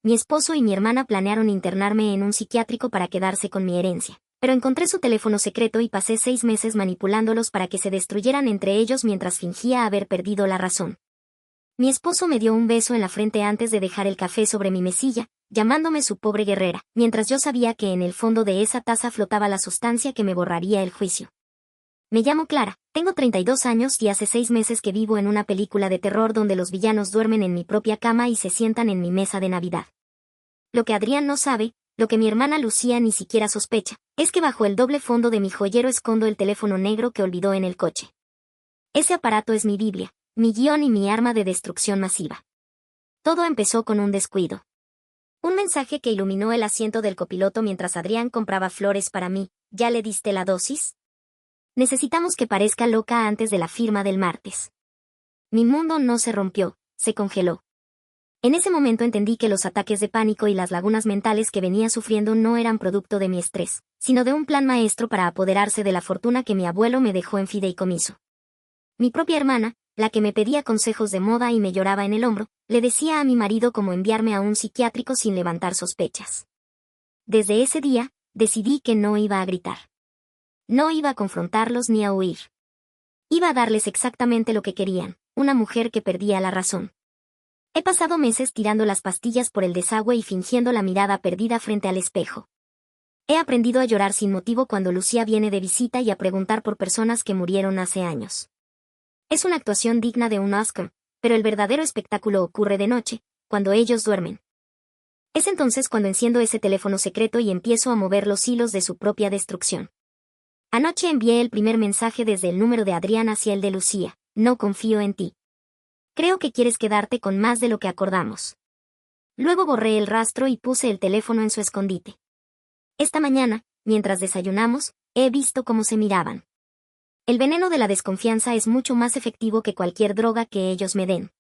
Mi esposo y mi hermana planearon internarme en un psiquiátrico para quedarse con mi herencia. Pero encontré su teléfono secreto y pasé 6 meses manipulándolos para que se destruyeran entre ellos mientras fingía haber perdido la razón. Mi esposo me dio un beso en la frente antes de dejar el café sobre mi mesilla, llamándome su pobre guerrera, mientras yo sabía que en el fondo de esa taza flotaba la sustancia que me borraría el juicio. Me llamo Clara, tengo 32 años y hace 6 meses que vivo en una película de terror donde los villanos duermen en mi propia cama y se sientan en mi mesa de Navidad. Lo que Adrián no sabe, lo que mi hermana Lucía ni siquiera sospecha, es que bajo el doble fondo de mi joyero escondo el teléfono negro que olvidó en el coche. Ese aparato es mi Biblia, mi guión y mi arma de destrucción masiva. Todo empezó con un descuido. Un mensaje que iluminó el asiento del copiloto mientras Adrián compraba flores para mí. ¿Ya le diste la dosis? Necesitamos que parezca loca antes de la firma del martes. Mi mundo no se rompió, se congeló. En ese momento entendí que los ataques de pánico y las lagunas mentales que venía sufriendo no eran producto de mi estrés, sino de un plan maestro para apoderarse de la fortuna que mi abuelo me dejó en fideicomiso. Mi propia hermana, la que me pedía consejos de moda y me lloraba en el hombro, le decía a mi marido cómo enviarme a un psiquiátrico sin levantar sospechas. Desde ese día, decidí que no iba a gritar. No iba a confrontarlos ni a huir. Iba a darles exactamente lo que querían, una mujer que perdía la razón. He pasado meses tirando las pastillas por el desagüe y fingiendo la mirada perdida frente al espejo. He aprendido a llorar sin motivo cuando Lucía viene de visita y a preguntar por personas que murieron hace años. Es una actuación digna de un Oscar, pero el verdadero espectáculo ocurre de noche, cuando ellos duermen. Es entonces cuando enciendo ese teléfono secreto y empiezo a mover los hilos de su propia destrucción. Anoche envié el primer mensaje desde el número de Adrián hacia el de Lucía. No confío en ti. Creo que quieres quedarte con más de lo que acordamos. Luego borré el rastro y puse el teléfono en su escondite. Esta mañana, mientras desayunamos, he visto cómo se miraban. El veneno de la desconfianza es mucho más efectivo que cualquier droga que ellos me den.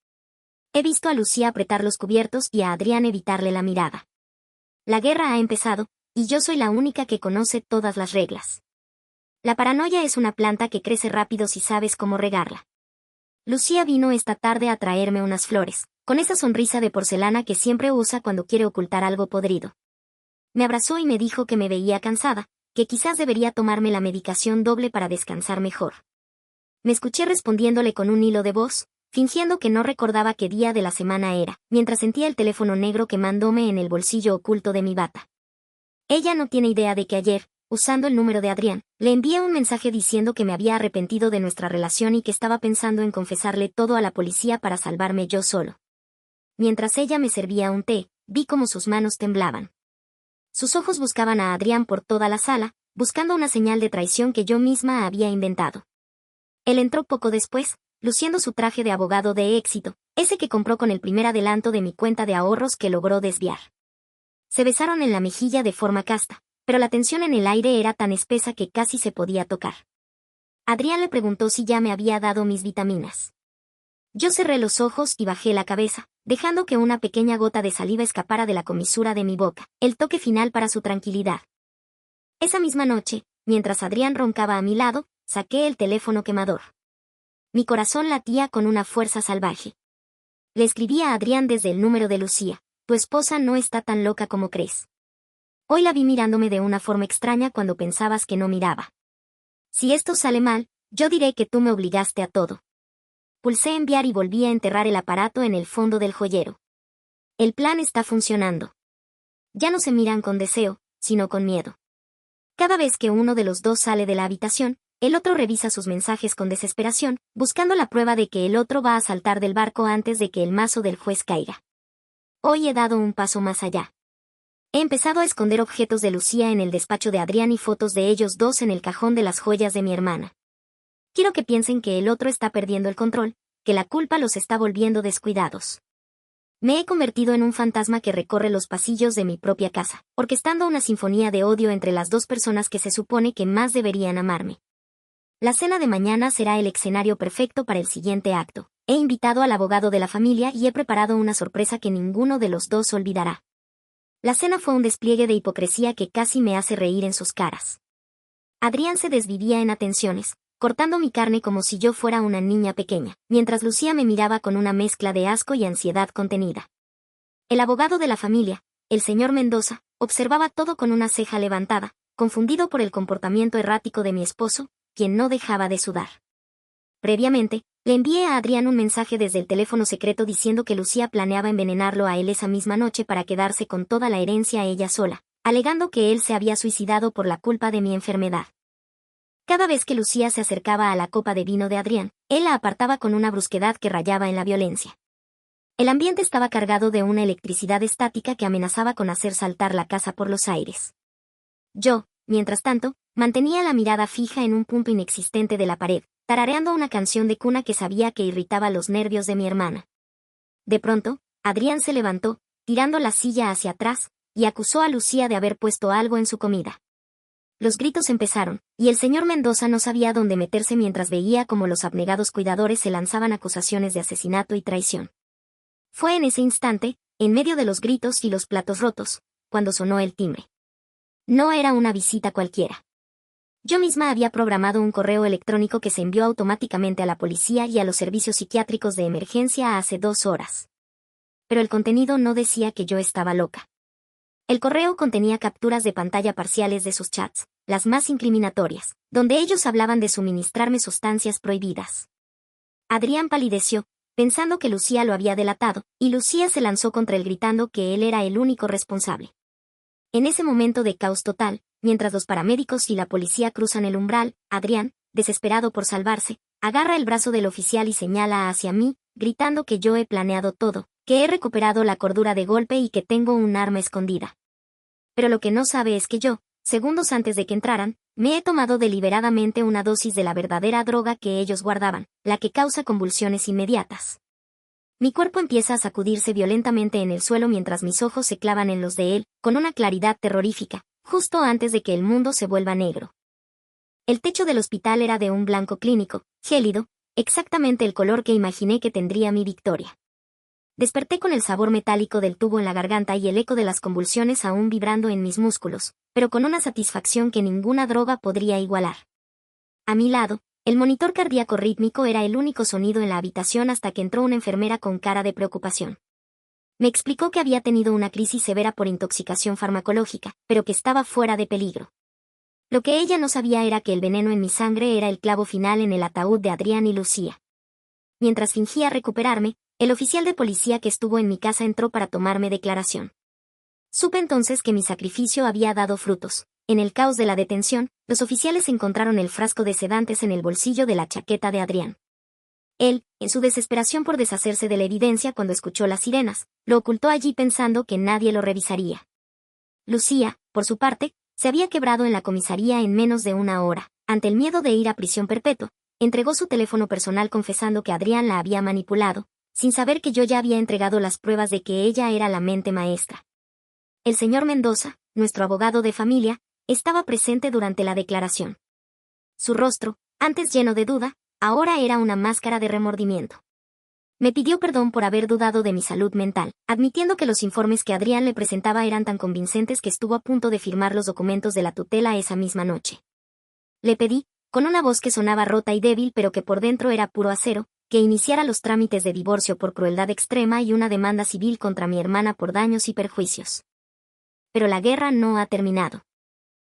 He visto a Lucía apretar los cubiertos y a Adrián evitarle la mirada. La guerra ha empezado, y yo soy la única que conoce todas las reglas. La paranoia es una planta que crece rápido si sabes cómo regarla. Lucía vino esta tarde a traerme unas flores, con esa sonrisa de porcelana que siempre usa cuando quiere ocultar algo podrido. Me abrazó y me dijo que me veía cansada, que quizás debería tomarme la medicación doble para descansar mejor. Me escuché respondiéndole con un hilo de voz, fingiendo que no recordaba qué día de la semana era, mientras sentía el teléfono negro quemándome en el bolsillo oculto de mi bata. Ella no tiene idea de que ayer, usando el número de Adrián, le envié un mensaje diciendo que me había arrepentido de nuestra relación y que estaba pensando en confesarle todo a la policía para salvarme yo solo. Mientras ella me servía un té, vi cómo sus manos temblaban. Sus ojos buscaban a Adrián por toda la sala, buscando una señal de traición que yo misma había inventado. Él entró poco después, luciendo su traje de abogado de éxito, ese que compró con el primer adelanto de mi cuenta de ahorros que logró desviar. Se besaron en la mejilla de forma casta, pero la tensión en el aire era tan espesa que casi se podía tocar. Adrián le preguntó si ya me había dado mis vitaminas. Yo cerré los ojos y bajé la cabeza, dejando que una pequeña gota de saliva escapara de la comisura de mi boca, el toque final para su tranquilidad. Esa misma noche, mientras Adrián roncaba a mi lado, saqué el teléfono quemador. Mi corazón latía con una fuerza salvaje. Le escribí a Adrián desde el número de Lucía: tu esposa no está tan loca como crees. Hoy la vi mirándome de una forma extraña cuando pensabas que no miraba. Si esto sale mal, yo diré que tú me obligaste a todo. Pulsé enviar y volví a enterrar el aparato en el fondo del joyero. El plan está funcionando. Ya no se miran con deseo, sino con miedo. Cada vez que uno de los dos sale de la habitación, el otro revisa sus mensajes con desesperación, buscando la prueba de que el otro va a saltar del barco antes de que el mazo del juez caiga. Hoy he dado un paso más allá. He empezado a esconder objetos de Lucía en el despacho de Adrián y fotos de ellos dos en el cajón de las joyas de mi hermana. Quiero que piensen que el otro está perdiendo el control, que la culpa los está volviendo descuidados. Me he convertido en un fantasma que recorre los pasillos de mi propia casa, orquestando una sinfonía de odio entre las dos personas que se supone que más deberían amarme. La cena de mañana será el escenario perfecto para el siguiente acto. He invitado al abogado de la familia y he preparado una sorpresa que ninguno de los dos olvidará. La cena fue un despliegue de hipocresía que casi me hace reír en sus caras. Adrián se desvivía en atenciones, cortando mi carne como si yo fuera una niña pequeña, mientras Lucía me miraba con una mezcla de asco y ansiedad contenida. El abogado de la familia, el señor Mendoza, observaba todo con una ceja levantada, confundido por el comportamiento errático de mi esposo, quien no dejaba de sudar. Previamente, le envié a Adrián un mensaje desde el teléfono secreto diciendo que Lucía planeaba envenenarlo a él esa misma noche para quedarse con toda la herencia ella sola, alegando que él se había suicidado por la culpa de mi enfermedad. Cada vez que Lucía se acercaba a la copa de vino de Adrián, él la apartaba con una brusquedad que rayaba en la violencia. El ambiente estaba cargado de una electricidad estática que amenazaba con hacer saltar la casa por los aires. Yo, mientras tanto, mantenía la mirada fija en un punto inexistente de la pared, tarareando una canción de cuna que sabía que irritaba los nervios de mi hermana. De pronto, Adrián se levantó, tirando la silla hacia atrás, y acusó a Lucía de haber puesto algo en su comida. Los gritos empezaron, y el señor Mendoza no sabía dónde meterse mientras veía cómo los abnegados cuidadores se lanzaban acusaciones de asesinato y traición. Fue en ese instante, en medio de los gritos y los platos rotos, cuando sonó el timbre. No era una visita cualquiera. Yo misma había programado un correo electrónico que se envió automáticamente a la policía y a los servicios psiquiátricos de emergencia hace 2 horas. Pero el contenido no decía que yo estaba loca. El correo contenía capturas de pantalla parciales de sus chats, las más incriminatorias, donde ellos hablaban de suministrarme sustancias prohibidas. Adrián palideció, pensando que Lucía lo había delatado, y Lucía se lanzó contra él gritando que él era el único responsable. En ese momento de caos total, mientras los paramédicos y la policía cruzan el umbral, Adrián, desesperado por salvarse, agarra el brazo del oficial y señala hacia mí, gritando que yo he planeado todo, que he recuperado la cordura de golpe y que tengo un arma escondida. Pero lo que no sabe es que yo, segundos antes de que entraran, me he tomado deliberadamente una dosis de la verdadera droga que ellos guardaban, la que causa convulsiones inmediatas. Mi cuerpo empieza a sacudirse violentamente en el suelo mientras mis ojos se clavan en los de él, con una claridad terrorífica, justo antes de que el mundo se vuelva negro. El techo del hospital era de un blanco clínico, gélido, exactamente el color que imaginé que tendría mi victoria. Desperté con el sabor metálico del tubo en la garganta y el eco de las convulsiones aún vibrando en mis músculos, pero con una satisfacción que ninguna droga podría igualar. A mi lado, el monitor cardíaco rítmico era el único sonido en la habitación hasta que entró una enfermera con cara de preocupación. Me explicó que había tenido una crisis severa por intoxicación farmacológica, pero que estaba fuera de peligro. Lo que ella no sabía era que el veneno en mi sangre era el clavo final en el ataúd de Adrián y Lucía. Mientras fingía recuperarme, el oficial de policía que estuvo en mi casa entró para tomarme declaración. Supe entonces que mi sacrificio había dado frutos. En el caos de la detención, los oficiales encontraron el frasco de sedantes en el bolsillo de la chaqueta de Adrián. Él, en su desesperación por deshacerse de la evidencia cuando escuchó las sirenas, lo ocultó allí pensando que nadie lo revisaría. Lucía, por su parte, se había quebrado en la comisaría en menos de 1 hora. Ante el miedo de ir a prisión perpetua, entregó su teléfono personal confesando que Adrián la había manipulado, sin saber que yo ya había entregado las pruebas de que ella era la mente maestra. El señor Mendoza, nuestro abogado de familia, estaba presente durante la declaración. Su rostro, antes lleno de duda, ahora era una máscara de remordimiento. Me pidió perdón por haber dudado de mi salud mental, admitiendo que los informes que Adrián le presentaba eran tan convincentes que estuvo a punto de firmar los documentos de la tutela esa misma noche. Le pedí, con una voz que sonaba rota y débil pero que por dentro era puro acero, que iniciara los trámites de divorcio por crueldad extrema y una demanda civil contra mi hermana por daños y perjuicios. Pero la guerra no ha terminado.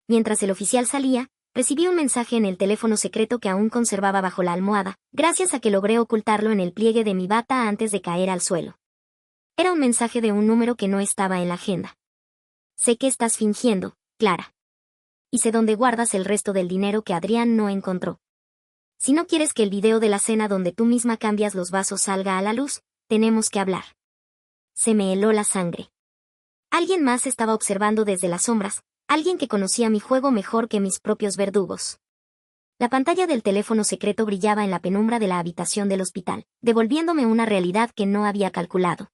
Mientras el oficial salía, recibí un mensaje en el teléfono secreto que aún conservaba bajo la almohada, gracias a que logré ocultarlo en el pliegue de mi bata antes de caer al suelo. Era un mensaje de un número que no estaba en la agenda. Sé que estás fingiendo, Clara. Y sé dónde guardas el resto del dinero que Adrián no encontró. Si no quieres que el video de la cena donde tú misma cambias los vasos salga a la luz, tenemos que hablar. Se me heló la sangre. Alguien más estaba observando desde las sombras, alguien que conocía mi juego mejor que mis propios verdugos. La pantalla del teléfono secreto brillaba en la penumbra de la habitación del hospital, devolviéndome una realidad que no había calculado.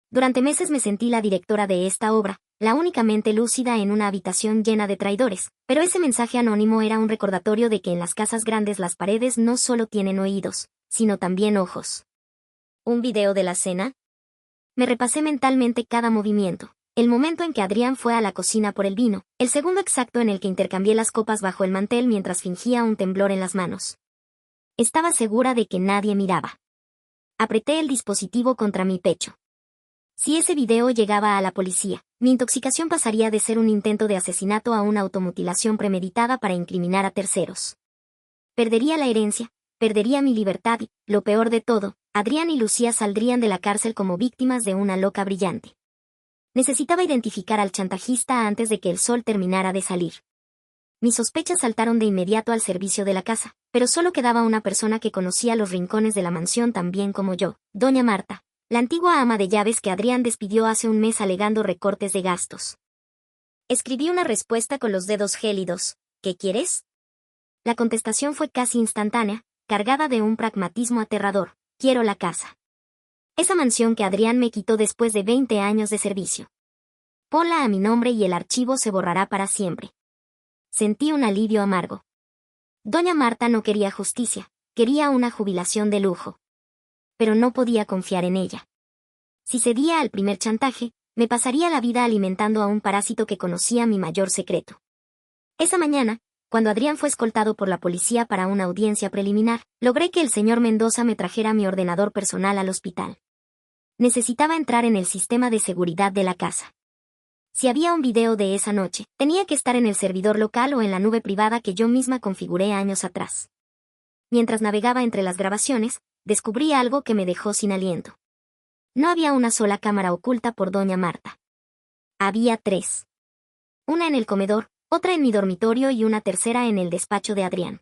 Durante meses me sentí la directora de esta obra, la única mente lúcida en una habitación llena de traidores, pero ese mensaje anónimo era un recordatorio de que en las casas grandes las paredes no solo tienen oídos, sino también ojos. ¿Un video de la cena? Me repasé mentalmente cada movimiento. El momento en que Adrián fue a la cocina por el vino, el segundo exacto en el que intercambié las copas bajo el mantel mientras fingía un temblor en las manos. Estaba segura de que nadie miraba. Apreté el dispositivo contra mi pecho. Si ese video llegaba a la policía, mi intoxicación pasaría de ser un intento de asesinato a una automutilación premeditada para incriminar a terceros. Perdería la herencia, perdería mi libertad y, lo peor de todo, Adrián y Lucía saldrían de la cárcel como víctimas de una loca brillante. Necesitaba identificar al chantajista antes de que el sol terminara de salir. Mis sospechas saltaron de inmediato al servicio de la casa, pero solo quedaba una persona que conocía los rincones de la mansión tan bien como yo, doña Marta, la antigua ama de llaves que Adrián despidió hace un mes alegando recortes de gastos. Escribí una respuesta con los dedos gélidos. ¿Qué quieres? La contestación fue casi instantánea, cargada de un pragmatismo aterrador. Quiero la casa. Esa mansión que Adrián me quitó después de 20 años de servicio. Ponla a mi nombre y el archivo se borrará para siempre. Sentí un alivio amargo. Doña Marta no quería justicia, quería una jubilación de lujo. Pero no podía confiar en ella. Si cedía al primer chantaje, me pasaría la vida alimentando a un parásito que conocía mi mayor secreto. Esa mañana, cuando Adrián fue escoltado por la policía para una audiencia preliminar, logré que el señor Mendoza me trajera mi ordenador personal al hospital. Necesitaba entrar en el sistema de seguridad de la casa. Si había un video de esa noche, tenía que estar en el servidor local o en la nube privada que yo misma configuré años atrás. Mientras navegaba entre las grabaciones, descubrí algo que me dejó sin aliento. No había una sola cámara oculta por doña Marta. Había 3. Una en el comedor, otra en mi dormitorio y una tercera en el despacho de Adrián.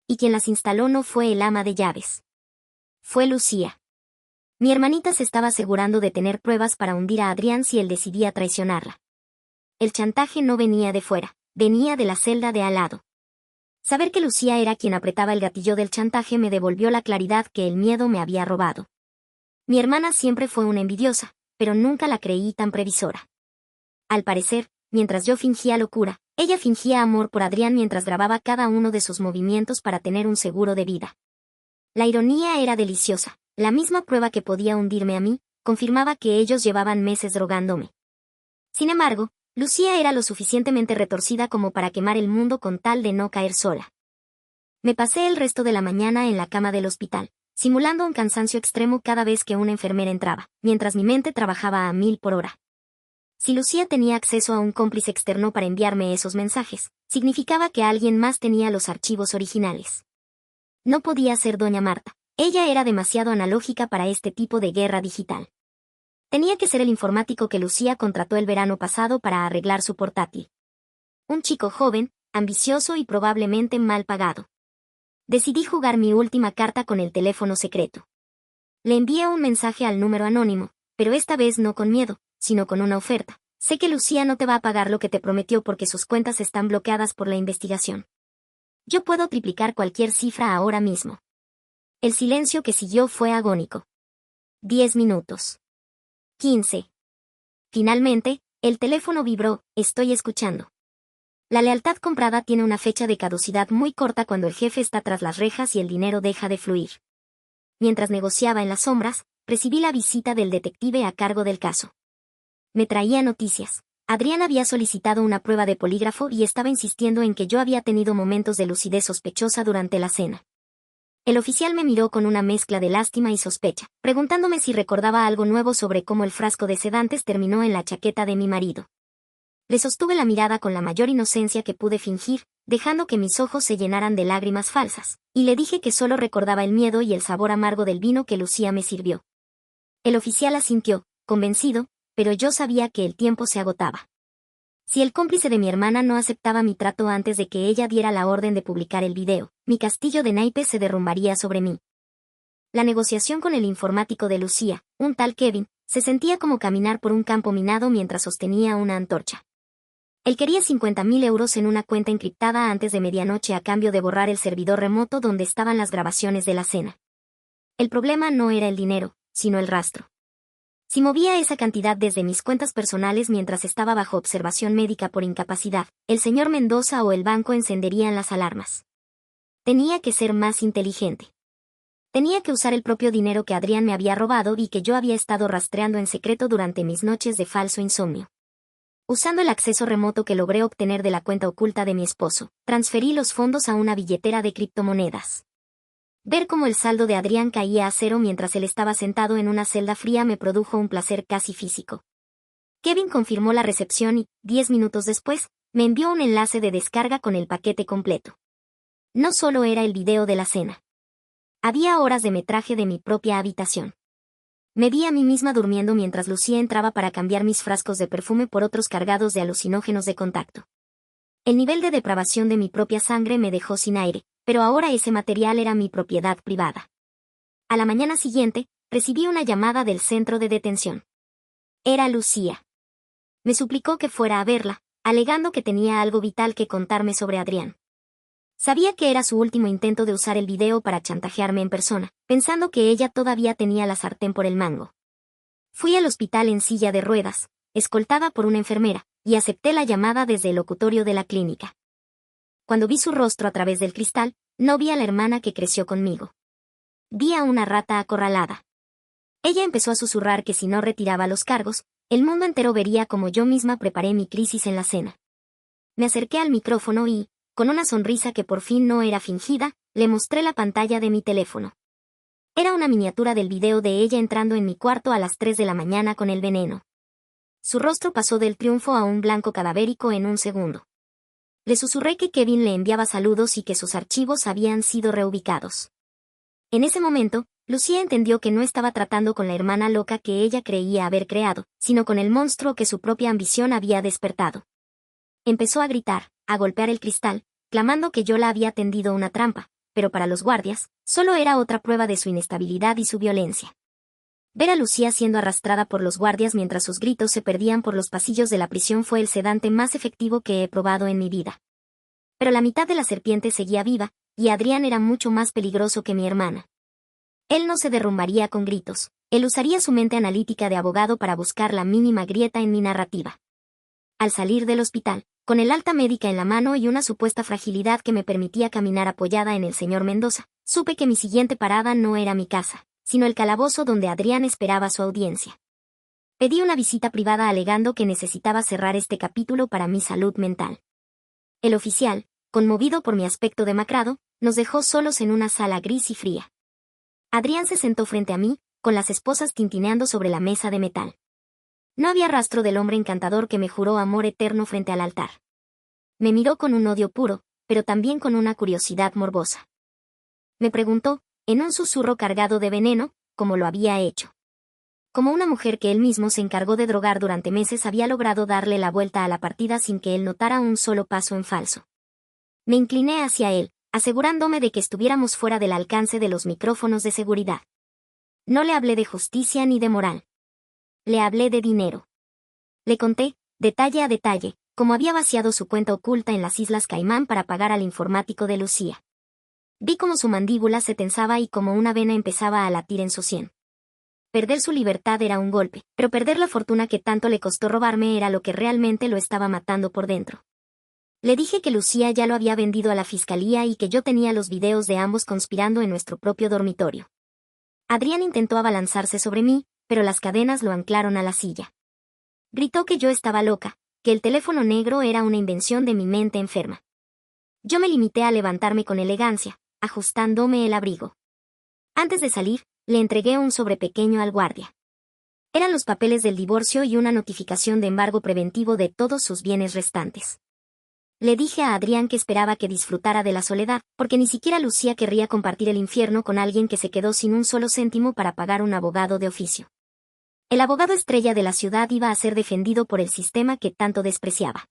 Y quien las instaló no fue el ama de llaves. Fue Lucía. Mi hermanita se estaba asegurando de tener pruebas para hundir a Adrián si él decidía traicionarla. El chantaje no venía de fuera, venía de la celda de al lado. Saber que Lucía era quien apretaba el gatillo del chantaje me devolvió la claridad que el miedo me había robado. Mi hermana siempre fue una envidiosa, pero nunca la creí tan previsora. Al parecer, mientras yo fingía locura, ella fingía amor por Adrián mientras grababa cada uno de sus movimientos para tener un seguro de vida. La ironía era deliciosa. La misma prueba que podía hundirme a mí, confirmaba que ellos llevaban meses drogándome. Sin embargo, Lucía era lo suficientemente retorcida como para quemar el mundo con tal de no caer sola. Me pasé el resto de la mañana en la cama del hospital, simulando un cansancio extremo cada vez que una enfermera entraba, mientras mi mente trabajaba a 1000 por hora. Si Lucía tenía acceso a un cómplice externo para enviarme esos mensajes, significaba que alguien más tenía los archivos originales. No podía ser doña Marta. Ella era demasiado analógica para este tipo de guerra digital. Tenía que ser el informático que Lucía contrató el verano pasado para arreglar su portátil. Un chico joven, ambicioso y probablemente mal pagado. Decidí jugar mi última carta con el teléfono secreto. Le envié un mensaje al número anónimo, pero esta vez no con miedo, sino con una oferta. Sé que Lucía no te va a pagar lo que te prometió porque sus cuentas están bloqueadas por la investigación. Yo puedo triplicar cualquier cifra ahora mismo. El silencio que siguió fue agónico. 10 minutos. 15. Finalmente, el teléfono vibró. Estoy escuchando. La lealtad comprada tiene una fecha de caducidad muy corta cuando el jefe está tras las rejas y el dinero deja de fluir. Mientras negociaba en las sombras, recibí la visita del detective a cargo del caso. Me traía noticias. Adrián había solicitado una prueba de polígrafo y estaba insistiendo en que yo había tenido momentos de lucidez sospechosa durante la cena. El oficial me miró con una mezcla de lástima y sospecha, preguntándome si recordaba algo nuevo sobre cómo el frasco de sedantes terminó en la chaqueta de mi marido. Le sostuve la mirada con la mayor inocencia que pude fingir, dejando que mis ojos se llenaran de lágrimas falsas, y le dije que solo recordaba el miedo y el sabor amargo del vino que Lucía me sirvió. El oficial asintió, convencido, pero yo sabía que el tiempo se agotaba. Si el cómplice de mi hermana no aceptaba mi trato antes de que ella diera la orden de publicar el video, mi castillo de naipes se derrumbaría sobre mí. La negociación con el informático de Lucía, un tal Kevin, se sentía como caminar por un campo minado mientras sostenía una antorcha. Él quería 50.000 euros en una cuenta encriptada antes de medianoche a cambio de borrar el servidor remoto donde estaban las grabaciones de la cena. El problema no era el dinero, sino el rastro. Si movía esa cantidad desde mis cuentas personales mientras estaba bajo observación médica por incapacidad, el señor Mendoza o el banco encenderían las alarmas. Tenía que ser más inteligente. Tenía que usar el propio dinero que Adrián me había robado y que yo había estado rastreando en secreto durante mis noches de falso insomnio. Usando el acceso remoto que logré obtener de la cuenta oculta de mi esposo, transferí los fondos a una billetera de criptomonedas. Ver cómo el saldo de Adrián caía a cero mientras él estaba sentado en una celda fría me produjo un placer casi físico. Kevin confirmó la recepción y, 10 minutos después, me envió un enlace de descarga con el paquete completo. No solo era el video de la cena. Había horas de metraje de mi propia habitación. Me vi a mí misma durmiendo mientras Lucía entraba para cambiar mis frascos de perfume por otros cargados de alucinógenos de contacto. El nivel de depravación de mi propia sangre me dejó sin aire, pero ahora ese material era mi propiedad privada. A la mañana siguiente, recibí una llamada del centro de detención. Era Lucía. Me suplicó que fuera a verla, alegando que tenía algo vital que contarme sobre Adrián. Sabía que era su último intento de usar el video para chantajearme en persona, pensando que ella todavía tenía la sartén por el mango. Fui al hospital en silla de ruedas, escoltada por una enfermera, y acepté la llamada desde el locutorio de la clínica. Cuando vi su rostro a través del cristal, no vi a la hermana que creció conmigo. Vi a una rata acorralada. Ella empezó a susurrar que si no retiraba los cargos, el mundo entero vería como yo misma preparé mi crisis en la cena. Me acerqué al micrófono y, con una sonrisa que por fin no era fingida, le mostré la pantalla de mi teléfono. Era una miniatura del video de ella entrando en mi cuarto a las 3 de la mañana con el veneno. Su rostro pasó del triunfo a un blanco cadavérico en un segundo. Le susurré que Kevin le enviaba saludos y que sus archivos habían sido reubicados. En ese momento, Lucía entendió que no estaba tratando con la hermana loca que ella creía haber creado, sino con el monstruo que su propia ambición había despertado. Empezó a gritar, a golpear el cristal, clamando que yo la había tendido una trampa, pero para los guardias, solo era otra prueba de su inestabilidad y su violencia. Ver a Lucía siendo arrastrada por los guardias mientras sus gritos se perdían por los pasillos de la prisión fue el sedante más efectivo que he probado en mi vida. Pero la mitad de la serpiente seguía viva, y Adrián era mucho más peligroso que mi hermana. Él no se derrumbaría con gritos, él usaría su mente analítica de abogado para buscar la mínima grieta en mi narrativa. Al salir del hospital, con el alta médica en la mano y una supuesta fragilidad que me permitía caminar apoyada en el señor Mendoza, supe que mi siguiente parada no era mi casa, sino el calabozo donde Adrián esperaba su audiencia. Pedí una visita privada alegando que necesitaba cerrar este capítulo para mi salud mental. El oficial, conmovido por mi aspecto demacrado, nos dejó solos en una sala gris y fría. Adrián se sentó frente a mí, con las esposas tintineando sobre la mesa de metal. No había rastro del hombre encantador que me juró amor eterno frente al altar. Me miró con un odio puro, pero también con una curiosidad morbosa. Me preguntó, en un susurro cargado de veneno, cómo lo había hecho. Como una mujer que él mismo se encargó de drogar durante meses había logrado darle la vuelta a la partida sin que él notara un solo paso en falso. Me incliné hacia él, asegurándome de que estuviéramos fuera del alcance de los micrófonos de seguridad. No le hablé de justicia ni de moral. Le hablé de dinero. Le conté, detalle a detalle, cómo había vaciado su cuenta oculta en las Islas Caimán para pagar al informático de Lucía. Vi cómo su mandíbula se tensaba y cómo una vena empezaba a latir en su sien. Perder su libertad era un golpe, pero perder la fortuna que tanto le costó robarme era lo que realmente lo estaba matando por dentro. Le dije que Lucía ya lo había vendido a la fiscalía y que yo tenía los videos de ambos conspirando en nuestro propio dormitorio. Adrián intentó abalanzarse sobre mí, pero las cadenas lo anclaron a la silla. Gritó que yo estaba loca, que el teléfono negro era una invención de mi mente enferma. Yo me limité a levantarme con elegancia, ajustándome el abrigo. Antes de salir, le entregué un sobre pequeño al guardia. Eran los papeles del divorcio y una notificación de embargo preventivo de todos sus bienes restantes. Le dije a Adrián que esperaba que disfrutara de la soledad, porque ni siquiera Lucía querría compartir el infierno con alguien que se quedó sin un solo céntimo para pagar un abogado de oficio. El abogado estrella de la ciudad iba a ser defendido por el sistema que tanto despreciaba.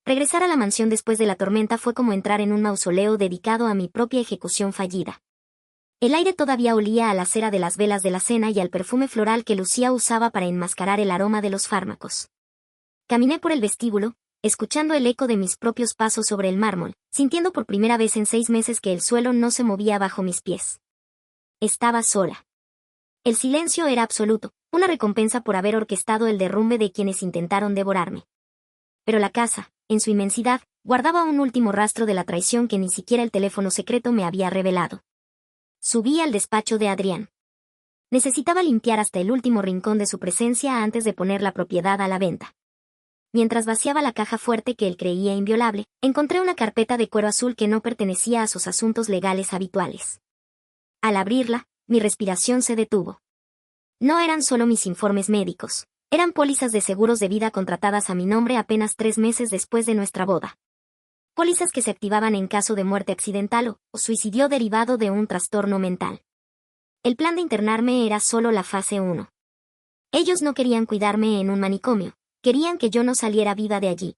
Regresar a la mansión después de la tormenta fue como entrar en un mausoleo dedicado a mi propia ejecución fallida. El aire todavía olía a la cera de las velas de la cena y al perfume floral que Lucía usaba para enmascarar el aroma de los fármacos. Caminé por el vestíbulo, escuchando el eco de mis propios pasos sobre el mármol, sintiendo por primera vez en 6 meses que el suelo no se movía bajo mis pies. Estaba sola. El silencio era absoluto, una recompensa por haber orquestado el derrumbe de quienes intentaron devorarme. Pero la casa, en su inmensidad, guardaba un último rastro de la traición que ni siquiera el teléfono secreto me había revelado. Subí al despacho de Adrián. Necesitaba limpiar hasta el último rincón de su presencia antes de poner la propiedad a la venta. Mientras vaciaba la caja fuerte que él creía inviolable, encontré una carpeta de cuero azul que no pertenecía a sus asuntos legales habituales. Al abrirla, mi respiración se detuvo. No eran solo mis informes médicos, eran pólizas de seguros de vida contratadas a mi nombre apenas 3 meses después de nuestra boda. Pólizas que se activaban en caso de muerte accidental o suicidio derivado de un trastorno mental. El plan de internarme era solo la fase 1. Ellos no querían cuidarme en un manicomio, querían que yo no saliera viva de allí.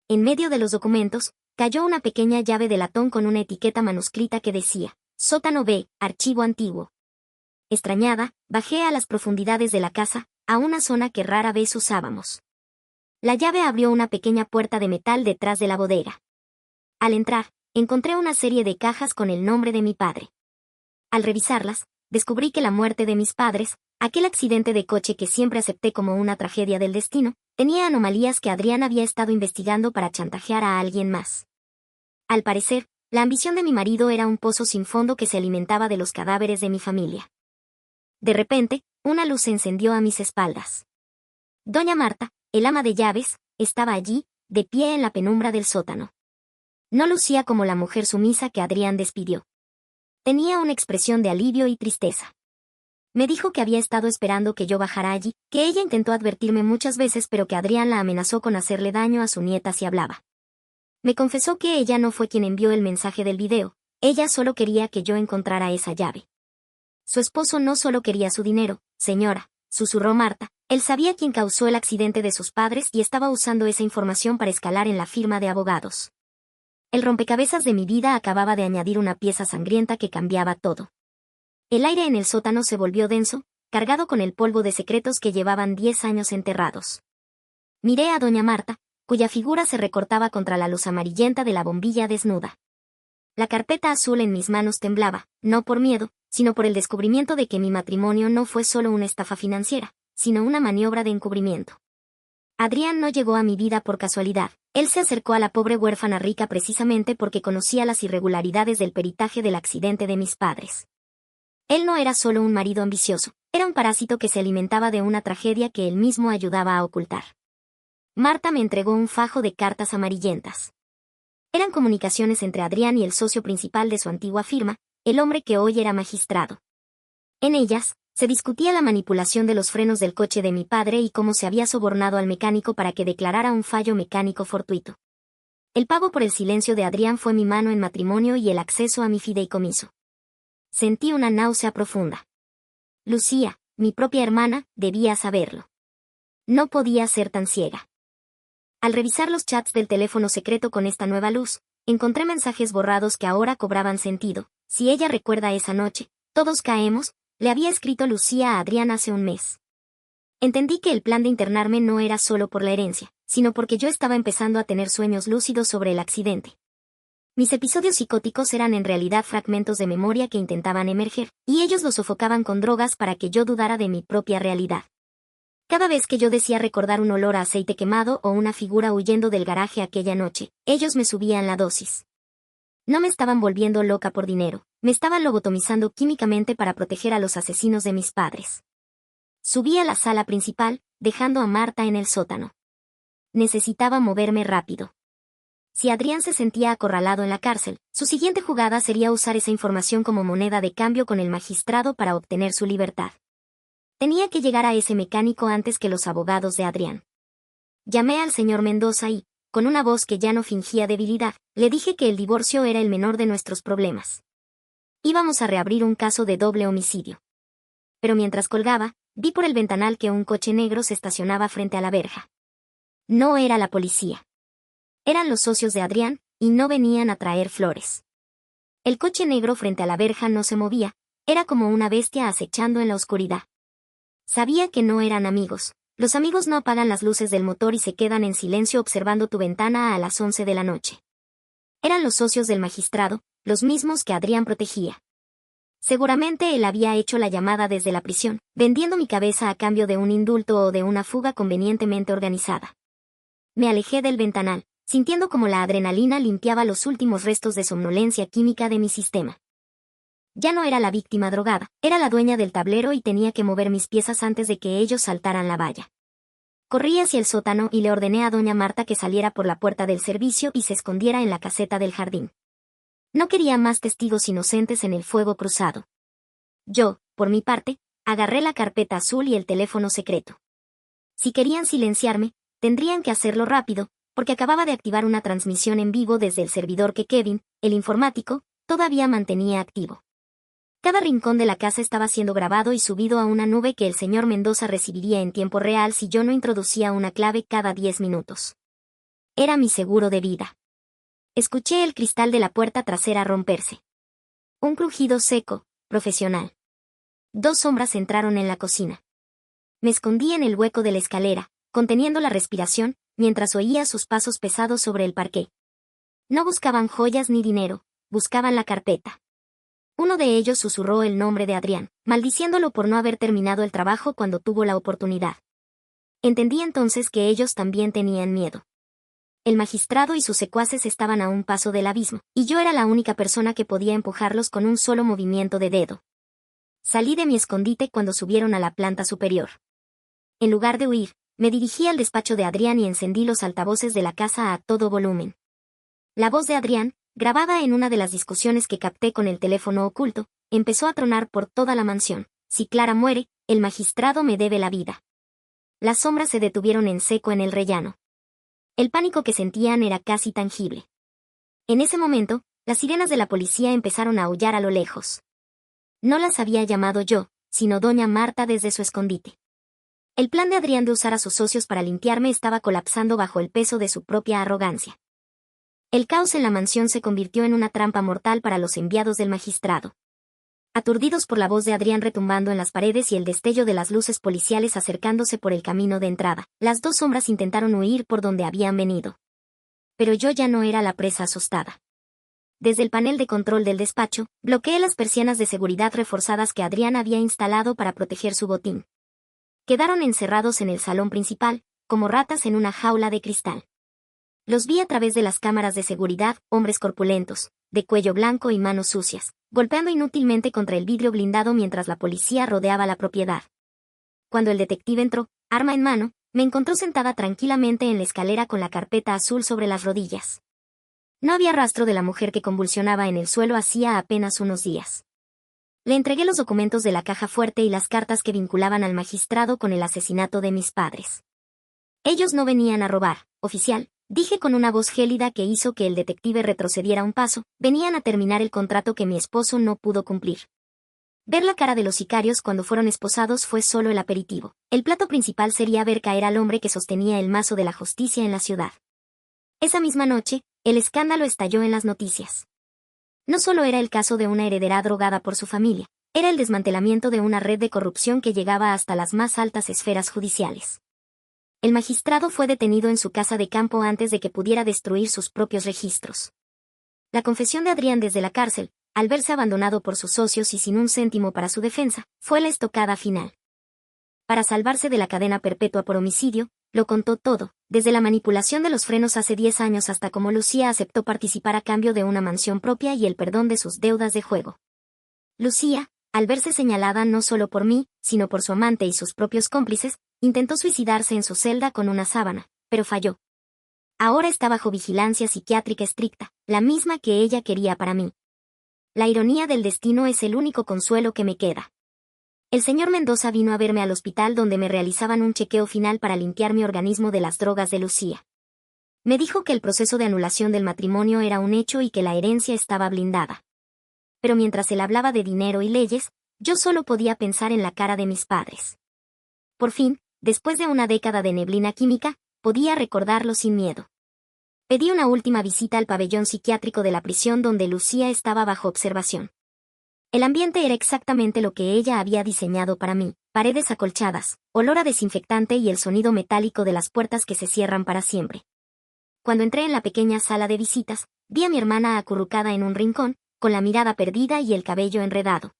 En medio de los documentos, cayó una pequeña llave de latón con una etiqueta manuscrita que decía, Sótano B, Archivo Antiguo. Extrañada, bajé a las profundidades de la casa, a una zona que rara vez usábamos. La llave abrió una pequeña puerta de metal detrás de la bodega. Al entrar, encontré una serie de cajas con el nombre de mi padre. Al revisarlas, descubrí que la muerte de mis padres, aquel accidente de coche que siempre acepté como una tragedia del destino, tenía anomalías que Adrián había estado investigando para chantajear a alguien más. Al parecer, la ambición de mi marido era un pozo sin fondo que se alimentaba de los cadáveres de mi familia. De repente, una luz se encendió a mis espaldas. Doña Marta, el ama de llaves, estaba allí, de pie en la penumbra del sótano. No lucía como la mujer sumisa que Adrián despidió. Tenía una expresión de alivio y tristeza. Me dijo que había estado esperando que yo bajara allí, que ella intentó advertirme muchas veces pero que Adrián la amenazó con hacerle daño a su nieta si hablaba. Me confesó que ella no fue quien envió el mensaje del video, ella solo quería que yo encontrara esa llave. Su esposo no solo quería su dinero, señora, susurró Marta, él sabía quién causó el accidente de sus padres y estaba usando esa información para escalar en la firma de abogados. El rompecabezas de mi vida acababa de añadir una pieza sangrienta que cambiaba todo. El aire en el sótano se volvió denso, cargado con el polvo de secretos que llevaban 10 años enterrados. Miré a doña Marta, cuya figura se recortaba contra la luz amarillenta de la bombilla desnuda. La carpeta azul en mis manos temblaba, no por miedo, sino por el descubrimiento de que mi matrimonio no fue solo una estafa financiera, sino una maniobra de encubrimiento. Adrián no llegó a mi vida por casualidad, él se acercó a la pobre huérfana rica precisamente porque conocía las irregularidades del peritaje del accidente de mis padres. Él no era solo un marido ambicioso, era un parásito que se alimentaba de una tragedia que él mismo ayudaba a ocultar. Marta me entregó un fajo de cartas amarillentas. Eran comunicaciones entre Adrián y el socio principal de su antigua firma, el hombre que hoy era magistrado. En ellas, se discutía la manipulación de los frenos del coche de mi padre y cómo se había sobornado al mecánico para que declarara un fallo mecánico fortuito. El pago por el silencio de Adrián fue mi mano en matrimonio y el acceso a mi fideicomiso. Sentí una náusea profunda. Lucía, mi propia hermana, debía saberlo. No podía ser tan ciega. Al revisar los chats del teléfono secreto con esta nueva luz, encontré mensajes borrados que ahora cobraban sentido. Si ella recuerda esa noche, todos caemos, le había escrito Lucía a Adrián hace un mes. Entendí que el plan de internarme no era solo por la herencia, sino porque yo estaba empezando a tener sueños lúcidos sobre el accidente. Mis episodios psicóticos eran en realidad fragmentos de memoria que intentaban emerger, y ellos los sofocaban con drogas para que yo dudara de mi propia realidad. Cada vez que yo decía recordar un olor a aceite quemado o una figura huyendo del garaje aquella noche, ellos me subían la dosis. No me estaban volviendo loca por dinero, me estaban lobotomizando químicamente para proteger a los asesinos de mis padres. Subí a la sala principal, dejando a Marta en el sótano. Necesitaba moverme rápido. Si Adrián se sentía acorralado en la cárcel, su siguiente jugada sería usar esa información como moneda de cambio con el magistrado para obtener su libertad. Tenía que llegar a ese mecánico antes que los abogados de Adrián. Llamé al señor Mendoza y, con una voz que ya no fingía debilidad, le dije que el divorcio era el menor de nuestros problemas. Íbamos a reabrir un caso de doble homicidio. Pero mientras colgaba, vi por el ventanal que un coche negro se estacionaba frente a la verja. No era la policía. Eran los socios de Adrián, y no venían a traer flores. El coche negro frente a la verja no se movía, era como una bestia acechando en la oscuridad. Sabía que no eran amigos. Los amigos no apagan las luces del motor y se quedan en silencio observando tu ventana a las 11 de la noche. Eran los socios del magistrado, los mismos que Adrián protegía. Seguramente él había hecho la llamada desde la prisión, vendiendo mi cabeza a cambio de un indulto o de una fuga convenientemente organizada. Me alejé del ventanal, sintiendo como la adrenalina limpiaba los últimos restos de somnolencia química de mi sistema. Ya no era la víctima drogada, era la dueña del tablero y tenía que mover mis piezas antes de que ellos saltaran la valla. Corrí hacia el sótano y le ordené a doña Marta que saliera por la puerta del servicio y se escondiera en la caseta del jardín. No quería más testigos inocentes en el fuego cruzado. Yo, por mi parte, agarré la carpeta azul y el teléfono secreto. Si querían silenciarme, tendrían que hacerlo rápido, porque acababa de activar una transmisión en vivo desde el servidor que Kevin, el informático, todavía mantenía activo. Cada rincón de la casa estaba siendo grabado y subido a una nube que el señor Mendoza recibiría en tiempo real si yo no introducía una clave cada 10 minutos. Era mi seguro de vida. Escuché el cristal de la puerta trasera romperse. Un crujido seco, profesional. 2 sombras entraron en la cocina. Me escondí en el hueco de la escalera, conteniendo la respiración, mientras oía sus pasos pesados sobre el parqué. No buscaban joyas ni dinero, buscaban la carpeta. Uno de ellos susurró el nombre de Adrián, maldiciéndolo por no haber terminado el trabajo cuando tuvo la oportunidad. Entendí entonces que ellos también tenían miedo. El magistrado y sus secuaces estaban a un paso del abismo, y yo era la única persona que podía empujarlos con un solo movimiento de dedo. Salí de mi escondite cuando subieron a la planta superior. En lugar de huir, me dirigí al despacho de Adrián y encendí los altavoces de la casa a todo volumen. La voz de Adrián, grabada en una de las discusiones que capté con el teléfono oculto, empezó a tronar por toda la mansión. Si Clara muere, el magistrado me debe la vida. Las sombras se detuvieron en seco en el rellano. El pánico que sentían era casi tangible. En ese momento, las sirenas de la policía empezaron a aullar a lo lejos. No las había llamado yo, sino doña Marta desde su escondite. El plan de Adrián de usar a sus socios para limpiarme estaba colapsando bajo el peso de su propia arrogancia. El caos en la mansión se convirtió en una trampa mortal para los enviados del magistrado. Aturdidos por la voz de Adrián retumbando en las paredes y el destello de las luces policiales acercándose por el camino de entrada, las 2 sombras intentaron huir por donde habían venido. Pero yo ya no era la presa asustada. Desde el panel de control del despacho, bloqueé las persianas de seguridad reforzadas que Adrián había instalado para proteger su botín. Quedaron encerrados en el salón principal, como ratas en una jaula de cristal. Los vi a través de las cámaras de seguridad, hombres corpulentos, de cuello blanco y manos sucias, golpeando inútilmente contra el vidrio blindado mientras la policía rodeaba la propiedad. Cuando el detective entró, arma en mano, me encontró sentada tranquilamente en la escalera con la carpeta azul sobre las rodillas. No había rastro de la mujer que convulsionaba en el suelo hacía apenas unos días. Le entregué los documentos de la caja fuerte y las cartas que vinculaban al magistrado con el asesinato de mis padres. Ellos no venían a robar, oficial, dije con una voz gélida que hizo que el detective retrocediera un paso, venían a terminar el contrato que mi esposo no pudo cumplir. Ver la cara de los sicarios cuando fueron esposados fue solo el aperitivo. El plato principal sería ver caer al hombre que sostenía el mazo de la justicia en la ciudad. Esa misma noche, el escándalo estalló en las noticias. No solo era el caso de una heredera drogada por su familia, era el desmantelamiento de una red de corrupción que llegaba hasta las más altas esferas judiciales. El magistrado fue detenido en su casa de campo antes de que pudiera destruir sus propios registros. La confesión de Adrián desde la cárcel, al verse abandonado por sus socios y sin un céntimo para su defensa, fue la estocada final. Para salvarse de la cadena perpetua por homicidio, lo contó todo, desde la manipulación de los frenos hace 10 años hasta cómo Lucía aceptó participar a cambio de una mansión propia y el perdón de sus deudas de juego. Lucía, al verse señalada no solo por mí, sino por su amante y sus propios cómplices, intentó suicidarse en su celda con una sábana, pero falló. Ahora está bajo vigilancia psiquiátrica estricta, la misma que ella quería para mí. La ironía del destino es el único consuelo que me queda. El señor Mendoza vino a verme al hospital donde me realizaban un chequeo final para limpiar mi organismo de las drogas de Lucía. Me dijo que el proceso de anulación del matrimonio era un hecho y que la herencia estaba blindada. Pero mientras él hablaba de dinero y leyes, yo solo podía pensar en la cara de mis padres. Por fin, después de una década de neblina química, podía recordarlo sin miedo. Pedí una última visita al pabellón psiquiátrico de la prisión donde Lucía estaba bajo observación. El ambiente era exactamente lo que ella había diseñado para mí, paredes acolchadas, olor a desinfectante y el sonido metálico de las puertas que se cierran para siempre. Cuando entré en la pequeña sala de visitas, vi a mi hermana acurrucada en un rincón, con la mirada perdida y el cabello enredado.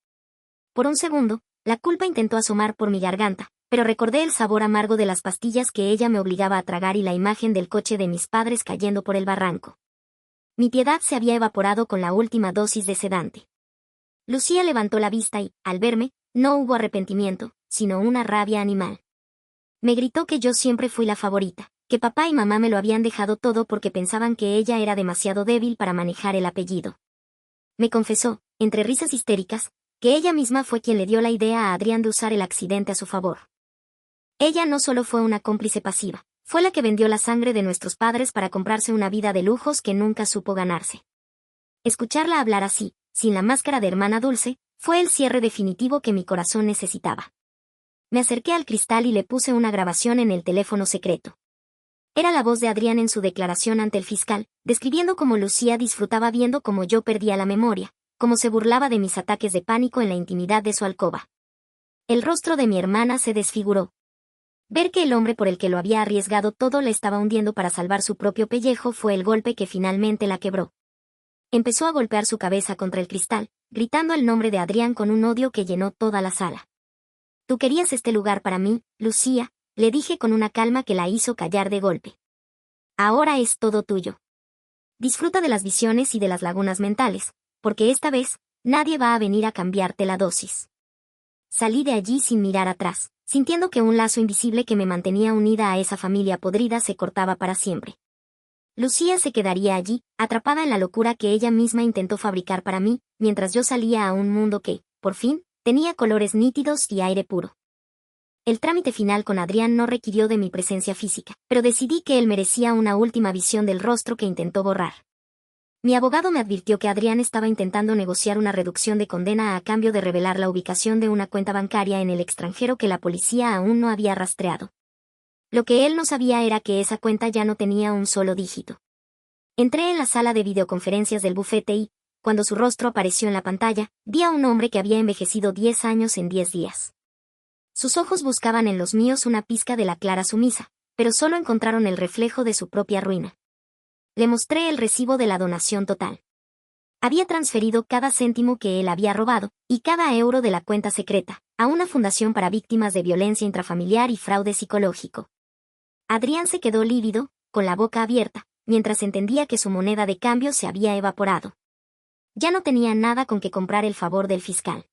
Por un segundo, la culpa intentó asomar por mi garganta, pero recordé el sabor amargo de las pastillas que ella me obligaba a tragar y la imagen del coche de mis padres cayendo por el barranco. Mi piedad se había evaporado con la última dosis de sedante. Lucía levantó la vista y, al verme, no hubo arrepentimiento, sino una rabia animal. Me gritó que yo siempre fui la favorita, que papá y mamá me lo habían dejado todo porque pensaban que ella era demasiado débil para manejar el apellido. Me confesó, entre risas histéricas, que ella misma fue quien le dio la idea a Adrián de usar el accidente a su favor. Ella no solo fue una cómplice pasiva, fue la que vendió la sangre de nuestros padres para comprarse una vida de lujos que nunca supo ganarse. Escucharla hablar así, sin la máscara de hermana dulce, fue el cierre definitivo que mi corazón necesitaba. Me acerqué al cristal y le puse una grabación en el teléfono secreto. Era la voz de Adrián en su declaración ante el fiscal, describiendo cómo Lucía disfrutaba viendo cómo yo perdía la memoria, cómo se burlaba de mis ataques de pánico en la intimidad de su alcoba. El rostro de mi hermana se desfiguró. Ver que el hombre por el que lo había arriesgado todo la estaba hundiendo para salvar su propio pellejo fue el golpe que finalmente la quebró. Empezó a golpear su cabeza contra el cristal, gritando el nombre de Adrián con un odio que llenó toda la sala. «Tú querías este lugar para mí, Lucía», le dije con una calma que la hizo callar de golpe. «Ahora es todo tuyo. Disfruta de las visiones y de las lagunas mentales, porque esta vez, nadie va a venir a cambiarte la dosis». Salí de allí sin mirar atrás, sintiendo que un lazo invisible que me mantenía unida a esa familia podrida se cortaba para siempre. Lucía se quedaría allí, atrapada en la locura que ella misma intentó fabricar para mí, mientras yo salía a un mundo que, por fin, tenía colores nítidos y aire puro. El trámite final con Adrián no requirió de mi presencia física, pero decidí que él merecía una última visión del rostro que intentó borrar. Mi abogado me advirtió que Adrián estaba intentando negociar una reducción de condena a cambio de revelar la ubicación de una cuenta bancaria en el extranjero que la policía aún no había rastreado. Lo que él no sabía era que esa cuenta ya no tenía un solo dígito. Entré en la sala de videoconferencias del bufete y, cuando su rostro apareció en la pantalla, vi a un hombre que había envejecido 10 años en 10 días. Sus ojos buscaban en los míos una pizca de la clara sumisa, pero solo encontraron el reflejo de su propia ruina. Le mostré el recibo de la donación total. Había transferido cada céntimo que él había robado, y cada euro de la cuenta secreta, a una fundación para víctimas de violencia intrafamiliar y fraude psicológico. Adrián se quedó lívido, con la boca abierta, mientras entendía que su moneda de cambio se había evaporado. Ya no tenía nada con que comprar el favor del fiscal.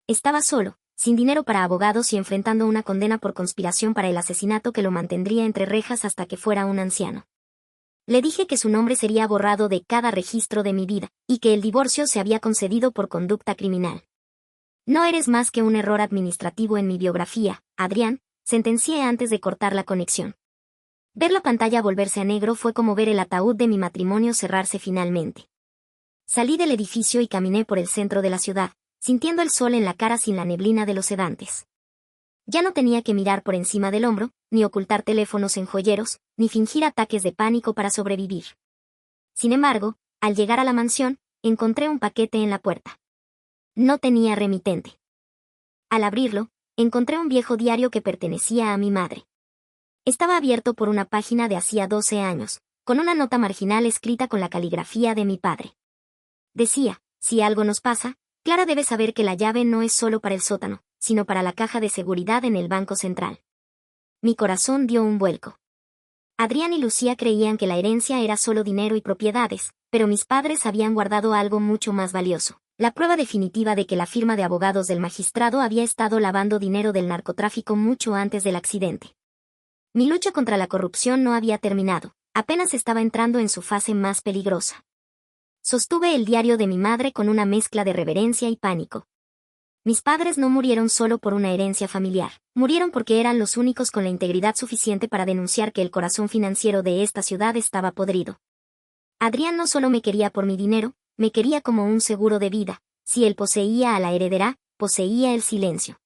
Estaba solo, sin dinero para abogados y enfrentando una condena por conspiración para el asesinato que lo mantendría entre rejas hasta que fuera un anciano. Le dije que su nombre sería borrado de cada registro de mi vida, y que el divorcio se había concedido por conducta criminal. «No eres más que un error administrativo en mi biografía, Adrián», sentencié antes de cortar la conexión. Ver la pantalla volverse a negro fue como ver el ataúd de mi matrimonio cerrarse finalmente. Salí del edificio y caminé por el centro de la ciudad, sintiendo el sol en la cara sin la neblina de los sedantes. Ya no tenía que mirar por encima del hombro, ni ocultar teléfonos en joyeros, ni fingir ataques de pánico para sobrevivir. Sin embargo, al llegar a la mansión, encontré un paquete en la puerta. No tenía remitente. Al abrirlo, encontré un viejo diario que pertenecía a mi madre. Estaba abierto por una página de hacía 12 años, con una nota marginal escrita con la caligrafía de mi padre. Decía: «Si algo nos pasa, Clara debe saber que la llave no es solo para el sótano, sino para la caja de seguridad en el Banco Central». Mi corazón dio un vuelco. Adrián y Lucía creían que la herencia era solo dinero y propiedades, pero mis padres habían guardado algo mucho más valioso: la prueba definitiva de que la firma de abogados del magistrado había estado lavando dinero del narcotráfico mucho antes del accidente. Mi lucha contra la corrupción no había terminado, apenas estaba entrando en su fase más peligrosa. Sostuve el diario de mi madre con una mezcla de reverencia y pánico. Mis padres no murieron solo por una herencia familiar, murieron porque eran los únicos con la integridad suficiente para denunciar que el corazón financiero de esta ciudad estaba podrido. Adrián no solo me quería por mi dinero, me quería como un seguro de vida. Si él poseía a la heredera, poseía el silencio.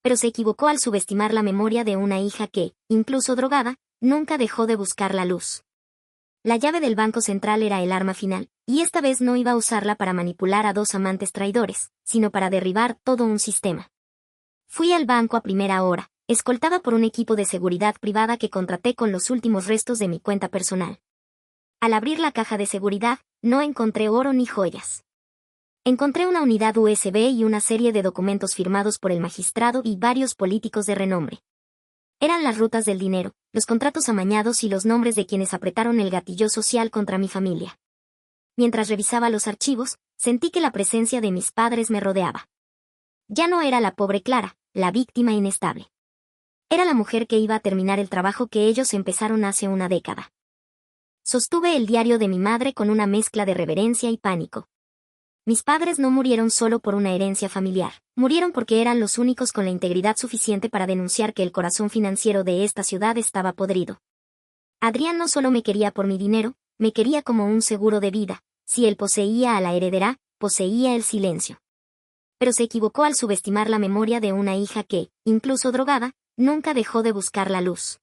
Pero se equivocó al subestimar la memoria de una hija que, incluso drogada, nunca dejó de buscar la luz. La llave del Banco Central era el arma final, y esta vez no iba a usarla para manipular a 2 amantes traidores, sino para derribar todo un sistema. Fui al banco a primera hora, escoltada por un equipo de seguridad privada que contraté con los últimos restos de mi cuenta personal. Al abrir la caja de seguridad, no encontré oro ni joyas. Encontré una unidad USB y una serie de documentos firmados por el magistrado y varios políticos de renombre. Eran las rutas del dinero, los contratos amañados y los nombres de quienes apretaron el gatillo social contra mi familia. Mientras revisaba los archivos, sentí que la presencia de mis padres me rodeaba. Ya no era la pobre Clara, la víctima inestable. Era la mujer que iba a terminar el trabajo que ellos empezaron hace una década. Sostuve el diario de mi madre con una mezcla de reverencia y pánico. Mis padres no murieron solo por una herencia familiar, murieron porque eran los únicos con la integridad suficiente para denunciar que el corazón financiero de esta ciudad estaba podrido. Adrián no solo me quería por mi dinero, me quería como un seguro de vida. Si él poseía a la heredera, poseía el silencio. Pero se equivocó al subestimar la memoria de una hija que, incluso drogada, nunca dejó de buscar la luz.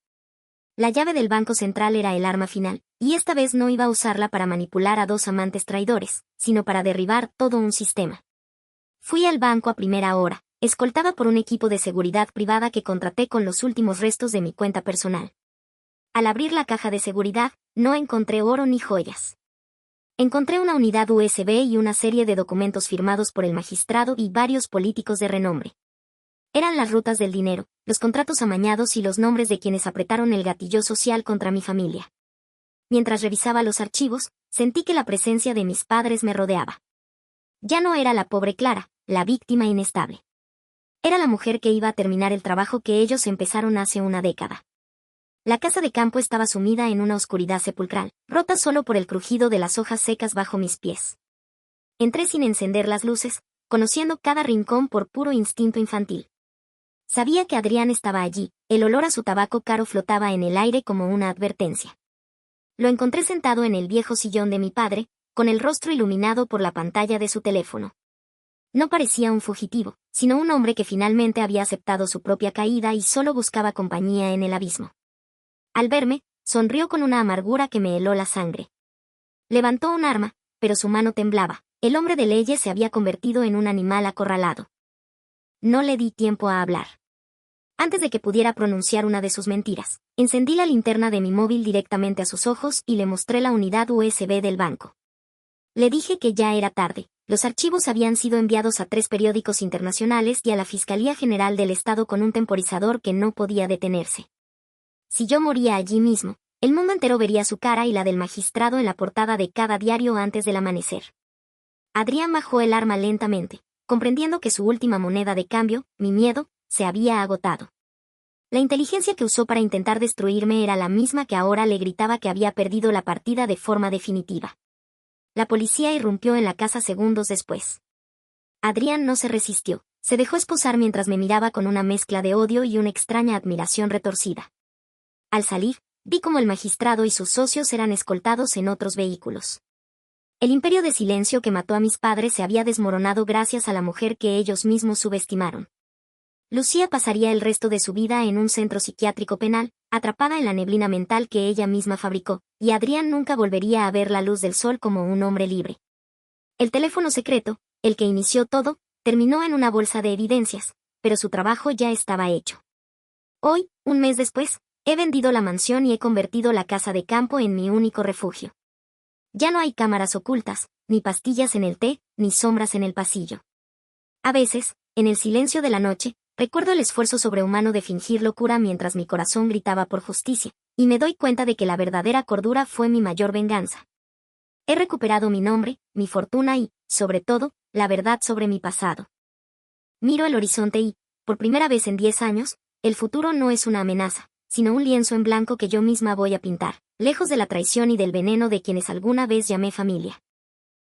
La llave del Banco Central era el arma final, y esta vez no iba a usarla para manipular a dos amantes traidores, sino para derribar todo un sistema. Fui al banco a primera hora, escoltada por un equipo de seguridad privada que contraté con los últimos restos de mi cuenta personal. Al abrir la caja de seguridad, no encontré oro ni joyas. Encontré una unidad USB y una serie de documentos firmados por el magistrado y varios políticos de renombre. Eran las rutas del dinero, los contratos amañados y los nombres de quienes apretaron el gatillo social contra mi familia. Mientras revisaba los archivos, sentí que la presencia de mis padres me rodeaba. Ya no era la pobre Clara, la víctima inestable. Era la mujer que iba a terminar el trabajo que ellos empezaron hace una década. La casa de campo estaba sumida en una oscuridad sepulcral, rota solo por el crujido de las hojas secas bajo mis pies. Entré sin encender las luces, conociendo cada rincón por puro instinto infantil. Sabía que Adrián estaba allí, el olor a su tabaco caro flotaba en el aire como una advertencia. Lo encontré sentado en el viejo sillón de mi padre, con el rostro iluminado por la pantalla de su teléfono. No parecía un fugitivo, sino un hombre que finalmente había aceptado su propia caída y solo buscaba compañía en el abismo. Al verme, sonrió con una amargura que me heló la sangre. Levantó un arma, pero su mano temblaba. El hombre de leyes se había convertido en un animal acorralado. No le di tiempo a hablar. Antes de que pudiera pronunciar una de sus mentiras, encendí la linterna de mi móvil directamente a sus ojos y le mostré la unidad USB del banco. Le dije que ya era tarde. Los archivos habían sido enviados a 3 periódicos internacionales y a la Fiscalía General del Estado con un temporizador que no podía detenerse. Si yo moría allí mismo, el mundo entero vería su cara y la del magistrado en la portada de cada diario antes del amanecer. Adrián bajó el arma lentamente, comprendiendo que su última moneda de cambio, mi miedo, se había agotado. La inteligencia que usó para intentar destruirme era la misma que ahora le gritaba que había perdido la partida de forma definitiva. La policía irrumpió en la casa segundos después. Adrián no se resistió, se dejó esposar mientras me miraba con una mezcla de odio y una extraña admiración retorcida. Al salir, vi cómo el magistrado y sus socios eran escoltados en otros vehículos. El imperio de silencio que mató a mis padres se había desmoronado gracias a la mujer que ellos mismos subestimaron. Lucía pasaría el resto de su vida en un centro psiquiátrico penal, atrapada en la neblina mental que ella misma fabricó, y Adrián nunca volvería a ver la luz del sol como un hombre libre. El teléfono secreto, el que inició todo, terminó en una bolsa de evidencias, pero su trabajo ya estaba hecho. Hoy, un mes después, he vendido la mansión y he convertido la casa de campo en mi único refugio. Ya no hay cámaras ocultas, ni pastillas en el té, ni sombras en el pasillo. A veces, en el silencio de la noche, recuerdo el esfuerzo sobrehumano de fingir locura mientras mi corazón gritaba por justicia, y me doy cuenta de que la verdadera cordura fue mi mayor venganza. He recuperado mi nombre, mi fortuna y, sobre todo, la verdad sobre mi pasado. Miro el horizonte y, por primera vez en 10 años, el futuro no es una amenaza, sino un lienzo en blanco que yo misma voy a pintar, lejos de la traición y del veneno de quienes alguna vez llamé familia.